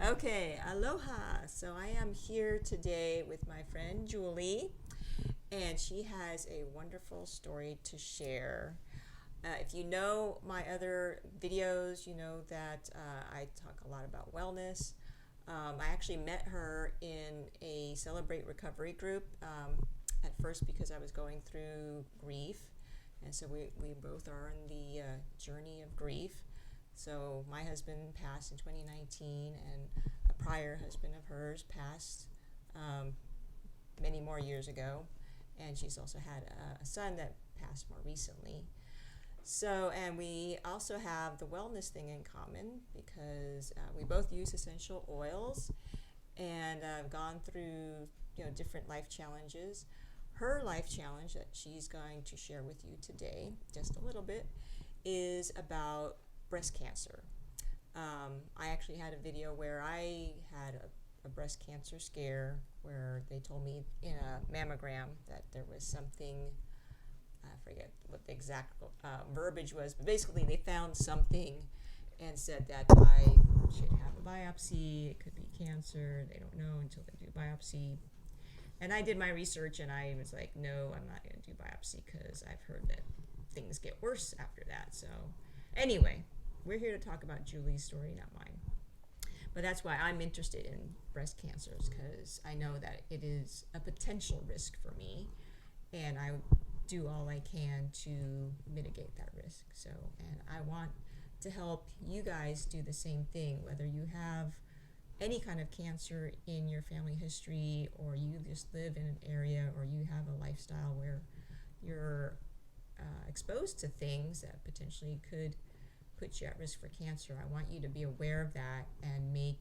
Okay, aloha. So I am here today with my friend Julie, and she has a wonderful story to share. If you know my other videos, you know that I talk a lot about wellness. I actually met her in a Celebrate Recovery group at first because I was going through grief. And so we both are on the journey of grief. So my husband passed in 2019, and a prior husband of hers passed um, many more years ago. And she's also had a son that passed more recently. So, and we also have the wellness thing in common because we both use essential oils and gone through different life challenges. Her life challenge that she's going to share with you today, just a little bit, is about breast cancer. I actually had a video where I had a breast cancer scare where they told me in a mammogram that there was something, I forget what the exact verbiage was, but basically they found something and said that I should have a biopsy. It could be cancer. They don't know until they do biopsy. And I did my research and I was like, no, I'm not going to do biopsy because I've heard that things get worse after that. So anyway, we're here to talk about Julie's story, not mine. But that's why I'm interested in breast cancers, because I know that it is a potential risk for me, and I do all I can to mitigate that risk. So, and I want to help you guys do the same thing, whether you have any kind of cancer in your family history, or you just live in an area, or you have a lifestyle where you're exposed to things that potentially could put you at risk for cancer. I want you to be aware of that and make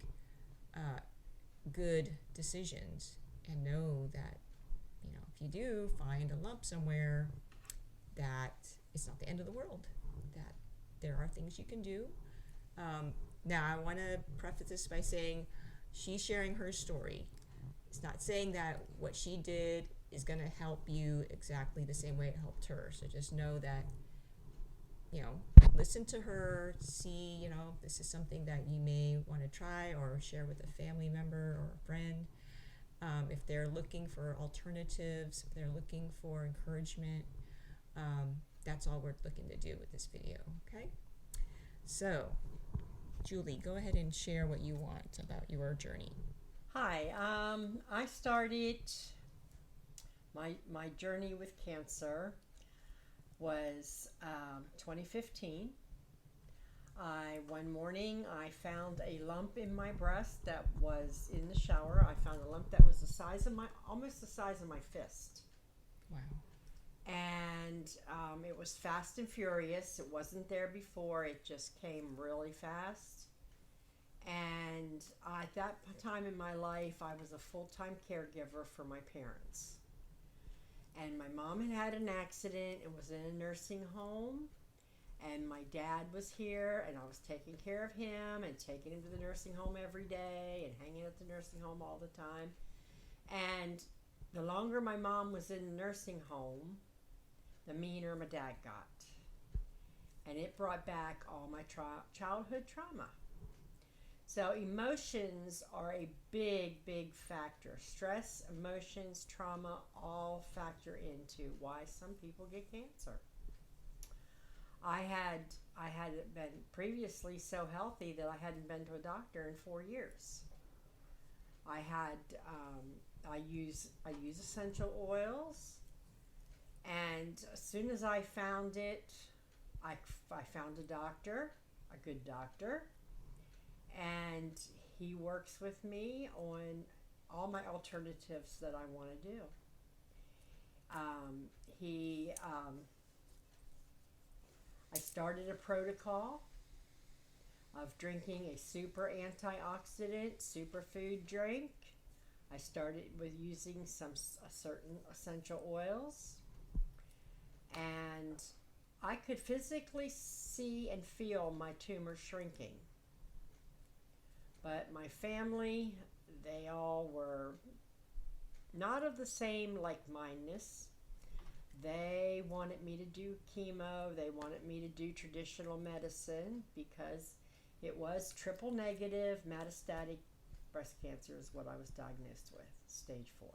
good decisions, and know that if you do find a lump somewhere, that it's not the end of the world, that there are things you can do. Now, I want to preface this by saying she's sharing her story. It's not saying that what she did is going to help you exactly the same way it helped her. So just know that, listen to her, see, if this is something that you may want to try or share with a family member or a friend. If they're looking for alternatives, if they're looking for encouragement, that's all we're looking to do with this video, okay? So, Julie, go ahead and share what you want about your journey. Hi, I started my journey with cancer was 2015. One morning I found a lump in my breast that was in the shower. I found a lump that was almost the size of my fist. Wow. And it was fast and furious. It wasn't there before. It just came really fast. And at that time in my life, I was a full-time caregiver for my parents. And my mom had an accident and was in a nursing home. And my dad was here, and I was taking care of him and taking him to the nursing home every day and hanging at the nursing home all the time. And the longer my mom was in the nursing home, the meaner my dad got. And it brought back all my childhood trauma. So emotions are a big, big factor. Stress, emotions, trauma all factor into why some people get cancer. I had been previously so healthy that I hadn't been to a doctor in 4 years. I use essential oils, and as soon as I found it, I found a doctor, a good doctor, and he works with me on all my alternatives that I want to do. I started a protocol of drinking a super antioxidant superfood drink. I started with using certain essential oils, and I could physically see and feel my tumor shrinking. But my family, they all were not of the same like-mindedness. They wanted me to do chemo. They wanted me to do traditional medicine because it was triple negative metastatic breast cancer is what I was diagnosed with, stage 4.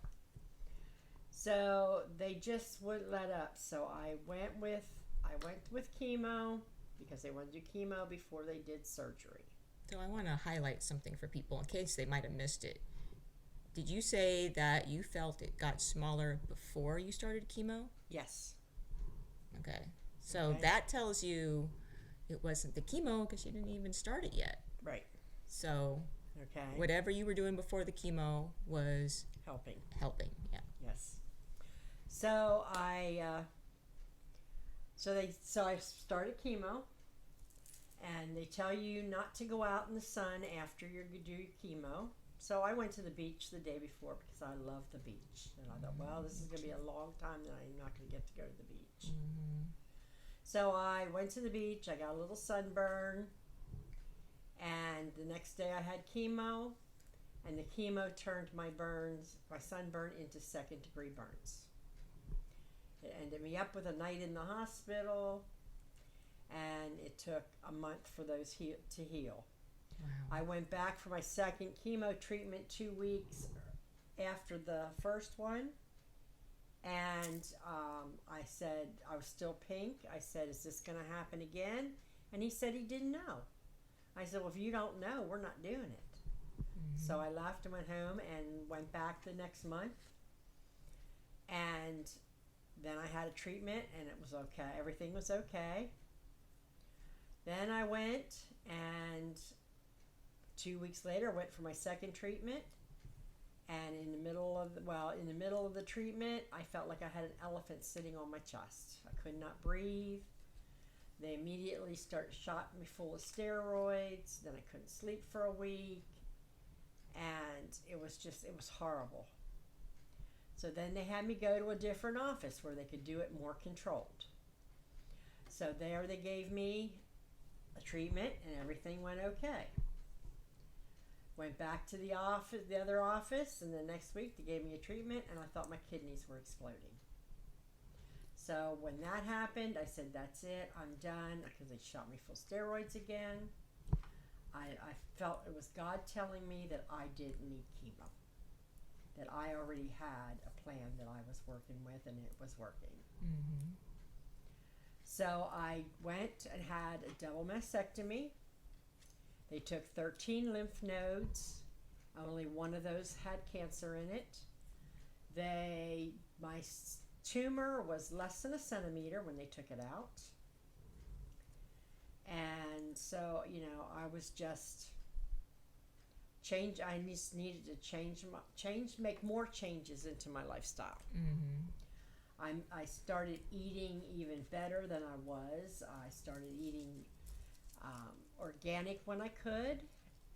So they just wouldn't let up. So I went with chemo because they wanted to do chemo before they did surgery. So I want to highlight something for people in case they might have missed it. Did you say that you felt it got smaller before you started chemo? Yes. Okay. So that tells you it wasn't the chemo because you didn't even start it yet. Right. So whatever you were doing before the chemo was helping. Yeah. Yes. So I started chemo, and they tell you not to go out in the sun after you do your chemo. So I went to the beach the day before because I love the beach, and I thought, well, this is going to be a long time that I'm not going to get to go to the beach. Mm-hmm. So I went to the beach. I got a little sunburn, and the next day I had chemo, and the chemo turned my sunburn into second-degree burns. It ended me up with a night in the hospital, and it took a month for those to heal. Wow. I went back for my second chemo treatment 2 weeks after the first one, and I said, I was still pink. I said, is this going to happen again? And he said he didn't know. I said, well, if you don't know, we're not doing it. Mm-hmm. So I left and went home and went back the next month, and then I had a treatment, and it was okay. Everything was okay. Then I went, and 2 weeks later, I went for my second treatment. And in the middle of the treatment, I felt like I had an elephant sitting on my chest. I could not breathe. They immediately shot me full of steroids. Then I couldn't sleep for a week, and it was horrible. So then they had me go to a different office where they could do it more controlled. So there they gave me a treatment, and everything went okay. Went back to the other office, and the next week they gave me a treatment, and I thought my kidneys were exploding. So when that happened, I said, that's it, I'm done, because they shot me full steroids again. I felt it was God telling me that I didn't need chemo, that I already had a plan that I was working with, and it was working. Mm-hmm. So I went and had a double mastectomy. They took 13 lymph nodes. Only one of those had cancer in it. My tumor was less than a centimeter when they took it out. And so, I was just I just needed to make more changes into my lifestyle. Mm-hmm. I started eating even better than I was. I started eating organic when I could,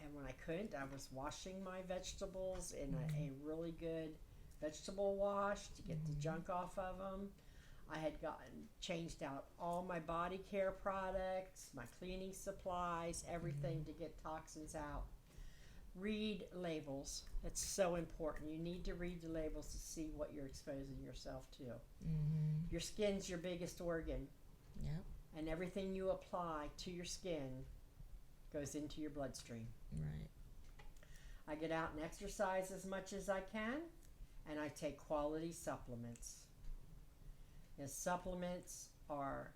and when I couldn't, I was washing my vegetables in a really good vegetable wash to get the junk off of them. I had changed out all my body care products, my cleaning supplies, everything to get toxins out. Read labels. It's so important. You need to read the labels to see what you're exposing yourself to. Mm-hmm. Your skin's your biggest organ. Yep. And everything you apply to your skin goes into your bloodstream. Right. I get out and exercise as much as I can, and I take quality supplements. And supplements our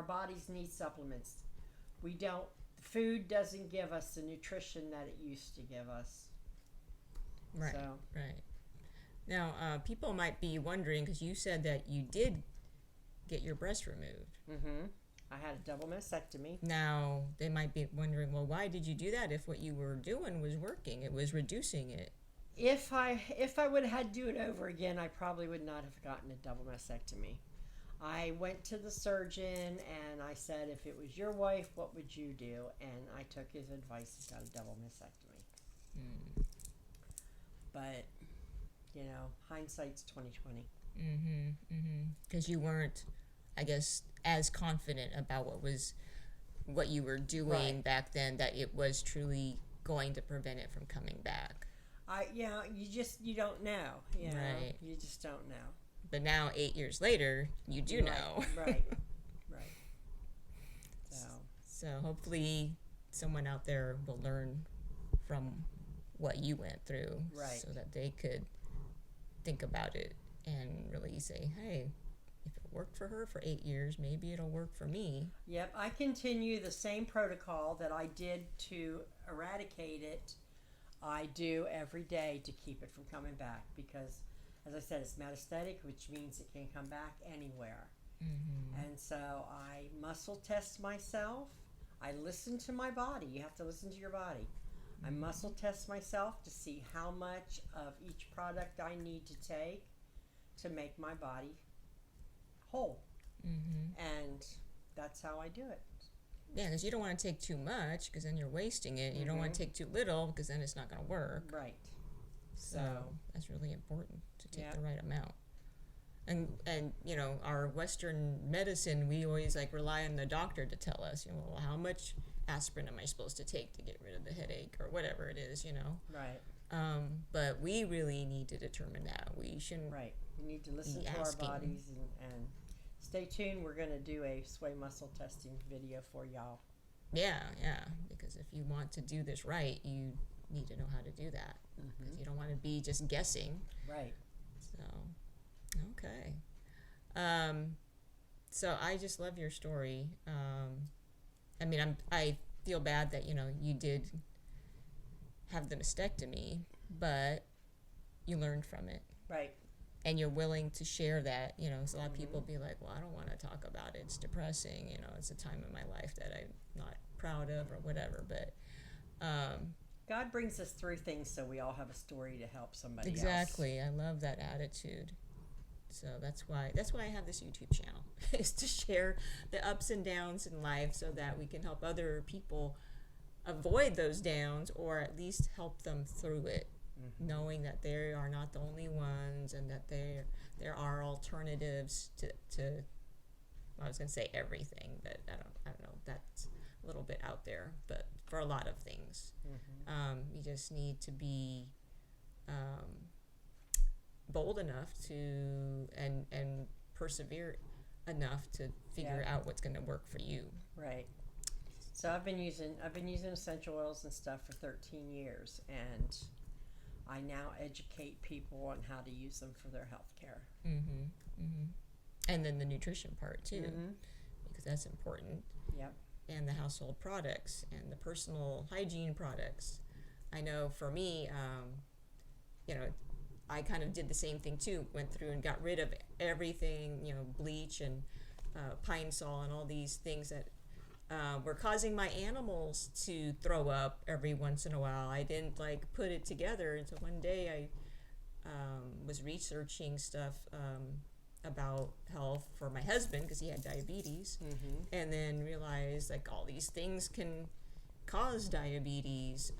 bodies need supplements. Food doesn't give us the nutrition that it used to give us. Right. So. Right. Now, people might be wondering, because you said that you did get your breast removed. Mm-hmm. I had a double mastectomy. Now, they might be wondering, well, why did you do that if what you were doing was working? It was reducing it. If I would have had to do it over again, I probably would not have gotten a double mastectomy. I went to the surgeon, and I said, if it was your wife, what would you do? And I took his advice and got a double mastectomy. But, hindsight's 20/20. Because you weren't, I guess, as confident about what you were doing back then, that it was truly going to prevent it from coming back. You don't know. Right. You just don't know. But now, 8 years later, you do know. Right. So hopefully someone out there will learn from what you went through, Right. so that they could think about it and really say, hey, if it worked for her for 8 years, maybe it'll work for me. Yep, I continue the same protocol that I did to eradicate it. I do every day to keep it from coming back because, as I said, it's metastatic, which means it can come back anywhere. Mm-hmm. And so I muscle test myself. I listen to my body. You have to listen to your body. I muscle test myself to see how much of each product I need to take to make my body whole. Mm-hmm. And that's how I do it. Yeah, because you don't want to take too much, because then you're wasting it. You don't want to take too little, because then it's not going to work. Right. So that's really important, to take Yeah. the right amount. And you know, our Western medicine, we always like rely on the doctor to tell us, you know, well, how much aspirin am I supposed to take to get rid of the headache or whatever it is, you know. Right. But we really need to determine that. We shouldn't. Right. We need to listen Be to asking. our bodies and stay tuned. We're going to do a sway muscle testing video for y'all. Yeah, because if you want to do this right, you need to know how to do that. Because you don't want to be just guessing. Right. So, okay. So I just love your story. I mean, I feel bad that, you know, you did have the mastectomy, but you learned from it. Right. And you're willing to share that, you know. So a lot of people be like, well, I don't want to talk about it. It's depressing, you know. It's a time in my life that I'm not proud of or whatever. But God brings us through things so we all have a story to help somebody else. exactly. I love that attitude. So that's why I have this YouTube channel, is to share the ups and downs in life so that we can help other people avoid those downs, or at least help them through it, knowing that they are not the only ones, and that there are alternatives to I was going to say everything, but I don't know, that's a little bit out there, but for a lot of things. You just need to be bold enough to and persevere enough to figure out what's going to work for you. Right. So I've been using essential oils and stuff for 13 years, and I now educate people on how to use them for their health care. And then the nutrition part too, because that's important. Yep. And the household products and the personal hygiene products. I know for me, you know, I kind of did the same thing too. Went through and got rid of everything, you know, bleach and pine sol and all these things that were causing my animals to throw up every once in a while. I didn't like put it together until one day I was researching stuff about health for my husband, because he had diabetes, and then realized like all these things can cause diabetes,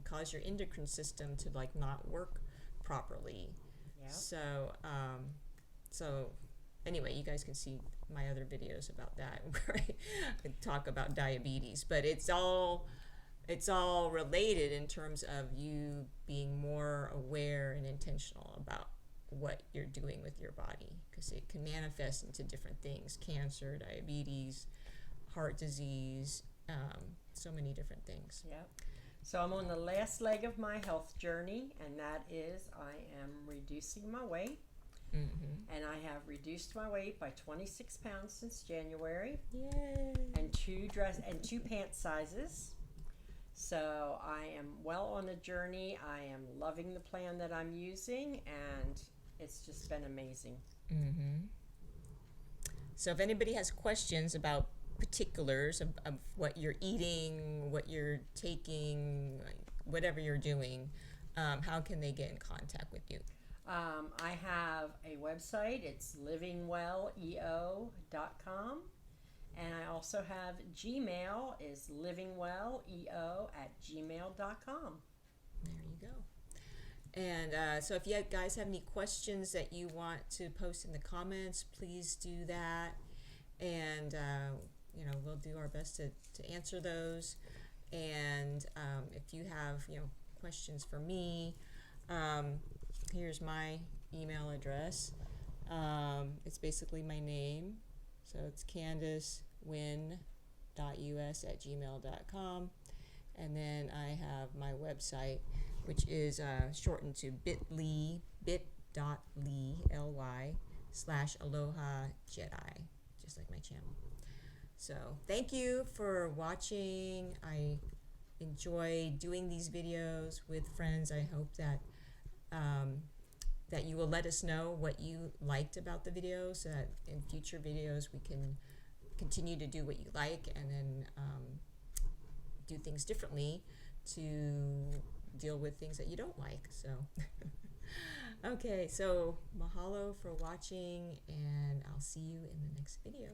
cause your endocrine system to like not work properly. So anyway, you guys can see my other videos about that where I talk about diabetes, but it's all related in terms of you being more aware and intentional about what you're doing with your body, because it can manifest into different things: cancer, diabetes, heart disease, so many different things. Yep. So I'm on the last leg of my health journey, and that is I am reducing my weight. And I have reduced my weight by 26 pounds since January. Yay! And two pant sizes. So I am well on a journey. I am loving the plan that I'm using, and it's just been amazing. So if anybody has questions about particulars of what you're eating, what you're taking, whatever you're doing, how can they get in contact with you? I have a website. It's livingwelleo.com. And I also have Gmail, is livingwelleo@gmail.com. There you go. And so if you guys have any questions that you want to post in the comments, please do that. And, you know, we'll do our best to answer those. And if you have, you know, questions for me, here's my email address. It's basically my name. So it's CandiceWin.us@gmail.com. And then I have my website, which is shortened to bit.ly, /Aloha Jedi, just like my channel. So thank you for watching. I enjoy doing these videos with friends. I hope that that you will let us know what you liked about the videos, so that in future videos we can continue to do what you like, and then do things differently to deal with things that you don't like. So okay, so mahalo for watching, and I'll see you in the next video.